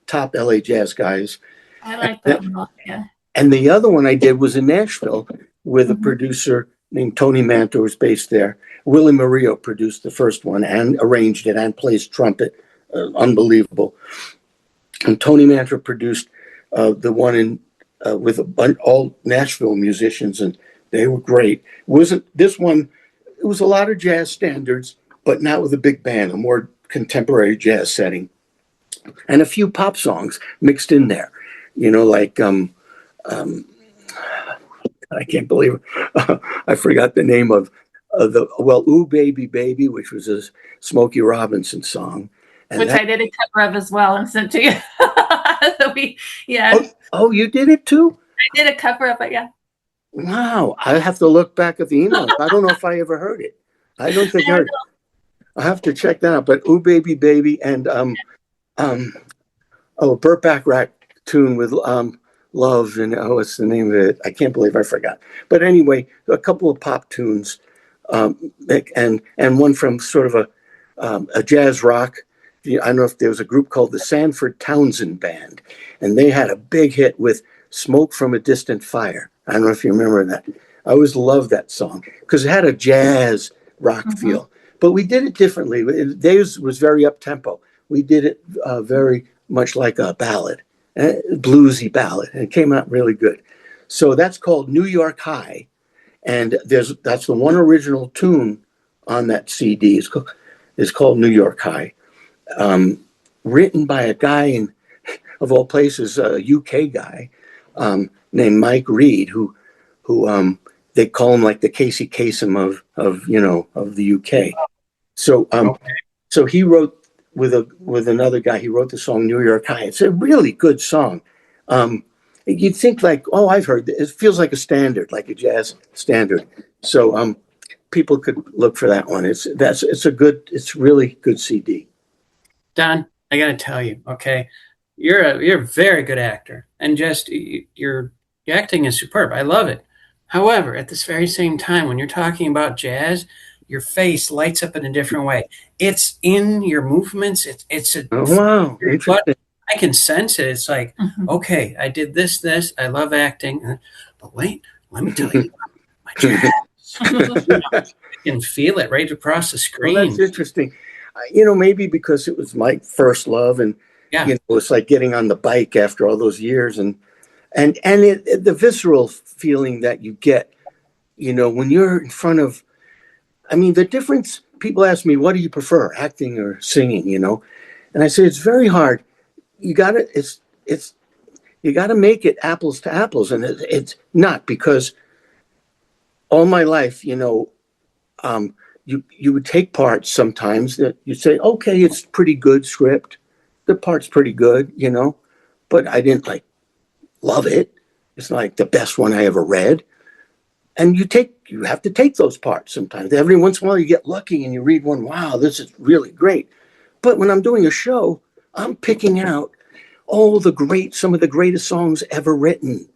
top LA jazz guys. I like that one. Yeah. And the other one I did was in Nashville with a producer named Tony Mantor, who's based there. Willie Murillo produced the first one and arranged it and plays trumpet. Unbelievable. And Tony Mantor produced the one with all Nashville musicians, and they were great. This one, it was a lot of jazz standards, but not with a big band, a more contemporary jazz setting. And a few pop songs mixed in there, like, I can't believe it. I forgot the name of Ooh Baby Baby, which was a Smokey Robinson song. And I did a cover of as well and sent to you. Oh, you did it too? I did a cover of it, yeah. Wow, I have to look back at the email. I don't know if I ever heard it. I don't think I heard it. I'll have to check that out. But Ooh Baby Baby and a Burt Bacharach tune with Love, and what's the name of it? I can't believe I forgot. But anyway, a couple of pop tunes, and one from sort of a jazz rock. I don't know if there was a group called the Sanford Townsend Band, and they had a big hit with Smoke from a Distant Fire. I don't know if you remember that. I always loved that song because it had a jazz rock feel, but we did it differently. Theirs was very up-tempo. We did it very much like a ballad, a bluesy ballad, and it came out really good. So that's called New York High, and that's the one original tune on that CD. It's called New York High, written by a guy of all places, a UK guy named Mike Reed, who they call him like the Casey Kasem of the UK. So so he wrote with another guy. He wrote the song New York High. It's a really good song. You'd think like, oh, I've heard it. It feels like a standard, like a jazz standard. So people could look for that one. It's really good CD. Don, I got to tell you, okay, you're a very good actor, and just your acting is superb. I love it. However, at this very same time, when you're talking about jazz, your face lights up in a different way. It's in your movements. It's a wow. But I can sense it. It's like, okay, I did this. I love acting, but wait, let me tell you, my jazz. I can feel it right across the screen. Well, that's interesting. Maybe because it was my first love, and it's like getting on the bike after all those years, and the visceral feeling that you get, when you're in front of. I mean, the difference. People ask me, "What do you prefer, acting or singing?" And I say it's very hard. You got it. It's you got to make it apples to apples. And it's not, because all my life, you would take parts sometimes that you say, okay, it's pretty good script. The part's pretty good, but I didn't love it. It's not like the best one I ever read. And you have to take those parts sometimes. Every once in a while you get lucky and you read one, wow, this is really great. But when I'm doing a show, I'm picking out some of the greatest songs ever written.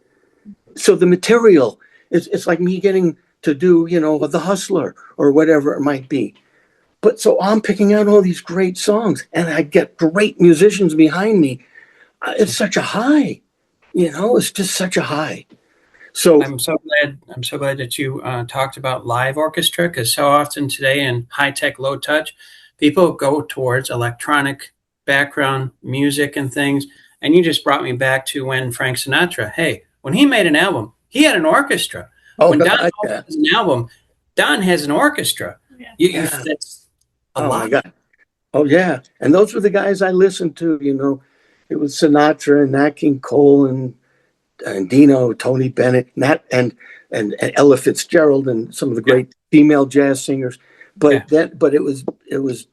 So the material, it's like me getting to do, The Hustler or whatever it might be. But so I'm picking out all these great songs and I get great musicians behind me. It's such a high, it's just such a high. So I'm so glad that you talked about live orchestra, because so often today in high tech, low touch, people go towards electronic background music and things. And you just brought me back to when Frank Sinatra, hey, when he made an album, he had an orchestra. When Don has an album, Don has an orchestra. Yeah. That's a oh lot. my God. Oh yeah. And those were the guys I listened to, it was Sinatra and Nat King Cole and Dino, Tony Bennett, and Ella Fitzgerald and some of the great female jazz singers. But it was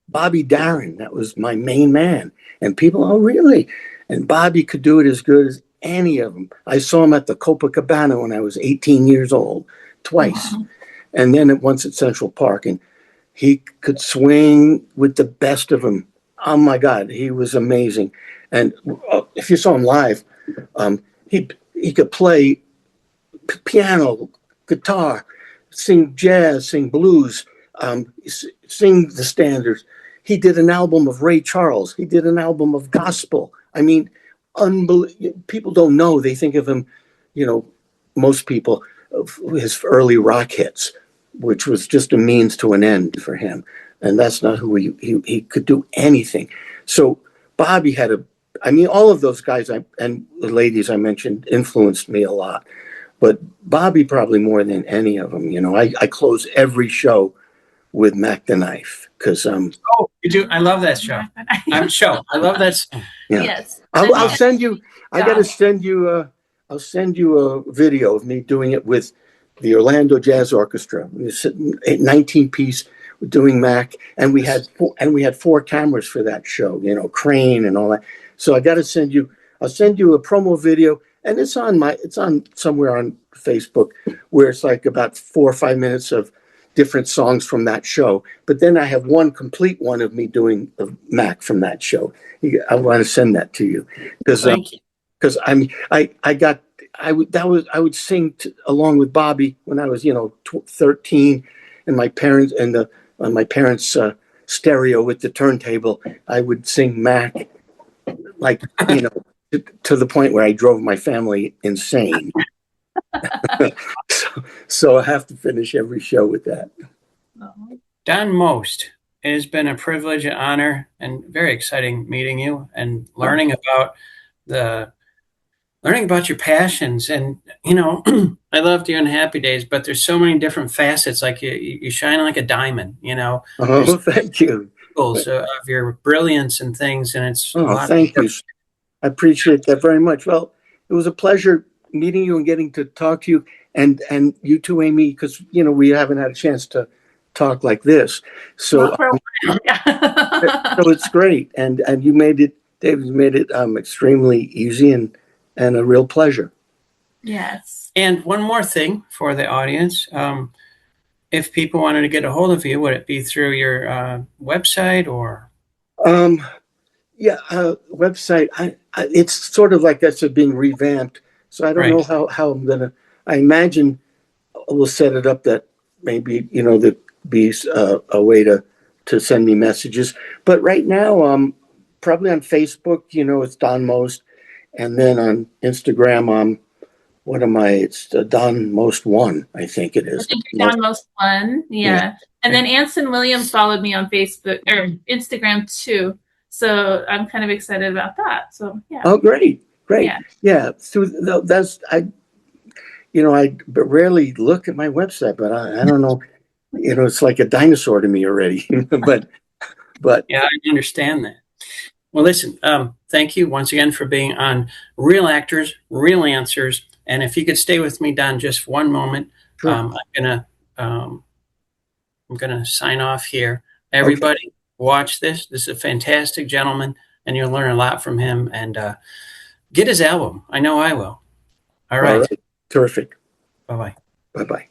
Bobby Darin. That was my main man. And people, oh really? And Bobby could do it as good as any of them. I saw him at the Copacabana when I was 18 years old, twice. Wow. And then once at Central Park. And he could swing with the best of them. Oh my God, he was amazing. And if you saw him live, he could play piano, guitar, sing jazz, sing blues, sing the standards. He did an album of Ray Charles. He did an album of gospel. I mean, people don't know. They think of him, most people, of his early rock hits, which was just a means to an end for him. And that's not who he could do anything. So Bobby had all of those guys and the ladies I mentioned influenced me a lot. But Bobby probably more than any of them. I close every show with Mac the Knife because Oh, you do? I love that show. I love that. Yeah. Yes. I'll send you. I got to send you. I'll send you a video of me doing it with the Orlando Jazz Orchestra. We were sitting 19-piece doing Mac, and we had 4 cameras for that show. Crane and all that. So I got to send you. I'll send you a promo video, and it's on somewhere on Facebook where it's like about 4 or 5 minutes of different songs from that show. But then I have one complete one of me doing the Mac from that show. I want to send that to you because I would sing along with Bobby when I was 13, and my parents on my parents' stereo with the turntable. I would sing Mac to the point where I drove my family insane. So I have to finish every show with that. Don Most, it has been a privilege and honor and very exciting meeting you and learning about your passions. And I loved you in Happy Days, but there's so many different facets. Like you shine like a diamond. Oh, thank you. Of your brilliance and things, and it's thank you. I appreciate that very much. Well, it was a pleasure meeting you and getting to talk to you, and you too, Amy, because we haven't had a chance to talk like this. So, so it's great, and you made it. David made it extremely easy and a real pleasure. Yes. And one more thing for the audience. If people wanted to get a hold of you, would it be through your website or? Website. It's sort of like that's being revamped. So I don't know how I'm gonna. I imagine we'll set it up that maybe there be a way to send me messages. But right now, probably on Facebook, it's Don Most, and then on Instagram, what am I? It's Don Most 1, I think it is. I think you're Don Most 1, yeah. And then Anson Williams followed me on Facebook or Instagram too. So I'm kind of excited about that. So yeah. Oh, great. Yeah. Through I rarely look at my website, but I don't know. It's like a dinosaur to me already. but yeah, I understand that. Well, listen, thank you once again for being on Real Actors, Real Answers. And if you could stay with me, Don, just one moment, Sure. I'm gonna sign off here. Everybody, watch this. This is a fantastic gentleman, and you'll learn a lot from him. And get his album. I know I will. All right. Terrific. Bye bye. Bye bye.